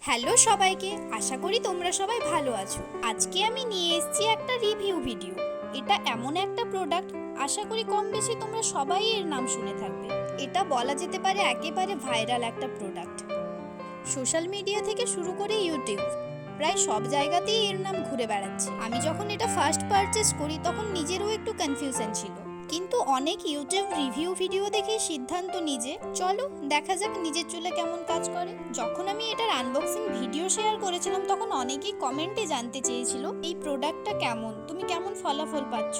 Hello সবাইকে, আশা করি তোমরা সবাই ভালো আছো। আজকে আমি নিয়ে এসেছি একটা রিভিউ ভিডিও। এটা এমন একটা প্রোডাক্ট, আশা করি কম বেশি তোমরা সবাই এর নাম শুনে থাকবে। এটা বলা যেতে পারে একেবারে ভাইরাল একটা প্রোডাক্ট। সোশ্যাল মিডিয়া থেকে শুরু করে ইউটিউব, প্রায় সব জায়গাতেই এর নাম ঘুরে বেড়াচ্ছে। আমি যখন এটা ফার্স্ট পারচেস করি তখন নিজেরও একটু কনফিউশন ছিল, কিন্তু অনেক ইউটিউব রিভিউ ভিডিও দেখে সিদ্ধান্ত নিজে চলো দেখা যাক নিজের চুলে কেমন কাজ করে। যখন আমি এটার আনবক্সিং ভিডিও শেয়ার করেছিলাম তখন অনেকেই কমেন্টে জানতে চেয়েছিল এই প্রোডাক্টটা কেমন, তুমি কেমন ফলাফল পাচ্ছ,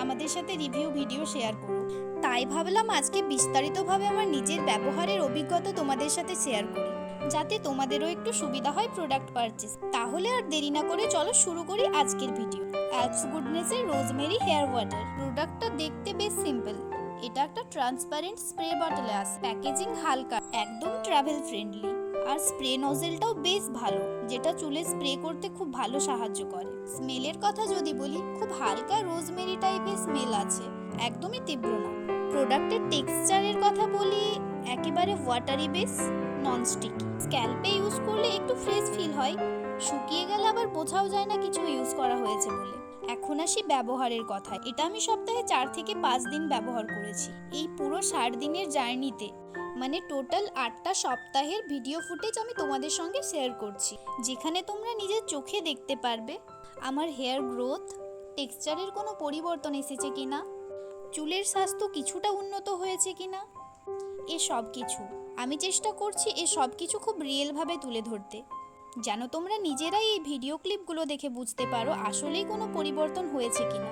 আমাদের সাথে রিভিউ ভিডিও শেয়ার করো। তাই ভাবলাম আজকে বিস্তারিতভাবে আমার নিজের ব্যবহারের অভিজ্ঞতা তোমাদের সাথে শেয়ার করি, যাতে তোমাদেরও একটু সুবিধা হয় প্রোডাক্ট পারচেস। তাহলে আর দেরি না করে চলো শুরু করি আজকের ভিডিও। অ্যালপস গুডনেসের রোজমেরি হেয়ার ওয়াটার। প্রোডাক্টটা দেখতে বেশ সিম্পল। এটা একটা ট্রান্সপারেন্ট স্প্রে বটলে আছে, প্যাকেজিং হালকা, একদম ট্রাভেল ফ্রেন্ডলি। আর স্প্রে নজেলটাও বেশ ভালো, যেটা চুলে স্প্রে করতে খুব ভালো সাহায্য করে। স্মেলের কথা যদি বলি, খুব হালকা রোজমেরি টাইপের স্মেল আছে, একদমই তীব্র না। প্রোডাক্টের টেক্সচারের কথা বলি, একেবারে ওয়াটারি বেস, নন স্টিকি। স্ক্যাল্পে ইউজ করলে একটু ফ্রেশ ফিল হয়, শুকিয়ে গেলে আবার বোঝাও যায় না কিছু ইউজ করা হয়েছে বলে। এখন আসি ব্যবহারের কথায়। এটা আমি সপ্তাহে 4 থেকে 5 দিন ব্যবহার করেছি। এই পুরো 60 দিনের জার্নিতে, মানে টোটাল 8টা সপ্তাহের ভিডিও ফুটেজ আমি তোমাদের সঙ্গে শেয়ার করছি, যেখানে তোমরা নিজের চোখে দেখতে পারবে আমার হেয়ার গ্রোথ, টেক্সচারের কোনো পরিবর্তন এসেছে কিনা, চুলের স্বাস্থ্য কিছুটা উন্নত হয়েছে কিনা। সব কিছু আমি চেষ্টা করছি, সব কিছু খুব রিয়েলভাবে তুলে ধরতে, যেন তোমরা নিজেরাই এই ভিডিও ক্লিপগুলো দেখে বুঝতে পারো আসলেই কোনো পরিবর্তন হয়েছে কিনা।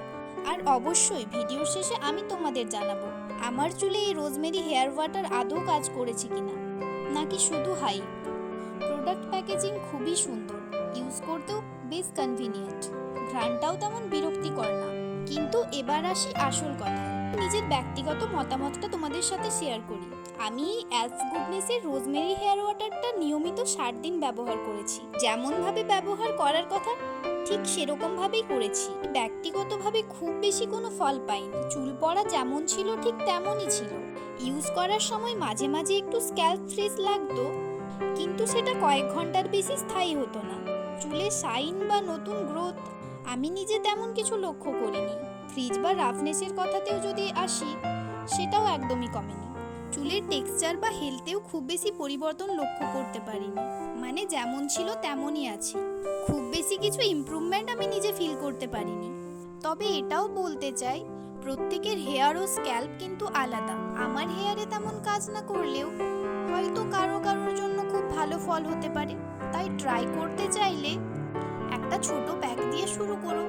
আর অবশ্যই ভিডিওর শেষে আমি তোমাদের জানাবো আমার চুলে এই রোজমেরি হেয়ার ওয়াটার আদৌ কাজ করেছে কিনা, নাকি শুধু হাই। প্রোডাক্ট প্যাকেজিং খুবই সুন্দর, ইউজ করতেও বেশ কনভিনিয়েন্ট, ঘ্রাণটাও তেমন বিরক্তিকর না। কিন্তু এবার আসি আসল কথা, নিজের ব্যক্তিগত মতামতটা তোমাদের সাথে শেয়ার করি। আমি অ্যালপস গুডনেসের রোজমেরি হেয়ার ওয়াটারটা নিয়মিত 60 দিন ব্যবহার করেছি। যেমনভাবে ব্যবহার করার কথা ঠিক সেরকম ভাবেই করেছি। ব্যক্তিগতভাবে খুব বেশি কোনো ফল পাইনি, চুল পড়া যেমন ছিল ঠিক তেমনই ছিল। ইউজ করার সময় মাঝে মাঝে একটু স্ক্যাল্প ফ্রিজ লাগতো, কিন্তু সেটা কয়েক ঘন্টার বেশি স্থায়ী হতো না। চুলে শাইন বা নতুন গ্রোথ আমি নিজে তেমন কিছু লক্ষ্য করিনি। ফ্রিজ বা রাফনেসের কথাতেও যদি আসি, সেটাও একদমই কমেনি। চুলের টেক্সচার বা হেলথেও খুব বেশি পরিবর্তন লক্ষ্য করতে পারিনি, মানে যেমন ছিল তেমনই আছি। খুব বেশি কিছু ইমপ্রুভমেন্ট আমি নিজে ফিল করতে পারিনি। তবে এটাও বলতে চাই, প্রত্যেকের হেয়ার ও স্ক্যাল্প কিন্তু আলাদা। আমার হেয়ারে তেমন কাজ না করলেও হয়তো কারোর জন্য খুব ভালো ফল হতে পারে। তাই ট্রাই করতে চাইলে একটা ছোট প্যাক দিয়ে শুরু করো,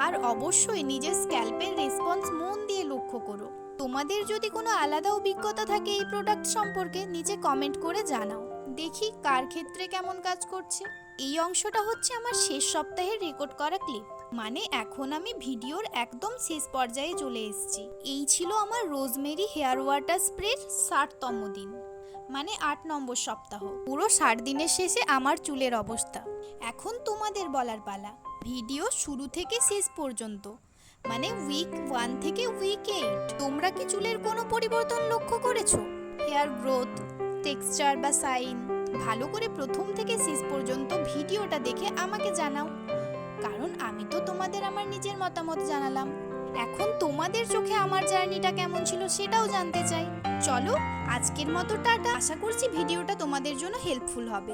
আর অবশ্যই নিজের স্ক্যাল্পের রেসপন্স মন দিয়ে লক্ষ্য করো। তোমাদের যদি কোনো আলাদা অভিজ্ঞতা থাকে এই প্রোডাক্ট সম্পর্কে, নিচে কমেন্ট করে জানাও, দেখি কার ক্ষেত্রে কেমন কাজ করছে। এই অংশটা হচ্ছে আমার শেষ সপ্তাহের রেকর্ড করা ক্লিপ, মানে এখন আমি ভিডিওর একদম শেষ পর্যায়ে চলে এসেছি। এই ছিল আমার রোজমেরি হেয়ার ওয়াটার স্প্রের 60তম দিন, মানে 8 নম্বর সপ্তাহ। পুরো 60 দিনের শেষে আমার চুলের অবস্থা। এখন তোমাদের বলার পালা, ভিডিও শুরু থেকে শেষ পর্যন্ত, মানে উইক 1 থেকে উইক 8 তোমরা কি চুলের কোনো পরিবর্তন লক্ষ্য করেছো? হেয়ার গ্রোথ, টেক্সচার বা সাইন? ভালো করে প্রথম থেকে শেষ পর্যন্ত ভিডিওটা দেখে আমাকে জানাও, কারণ আমি তো তোমাদের আমার নিজের মতামত জানালাম। এখন তোমাদের চোখে আমার জার্নিটা কেমন ছিল সেটাও জানতে চাই। চলো আজকের মতো টাটা। আশা করছি ভিডিওটা তোমাদের জন্য হেল্পফুল হবে।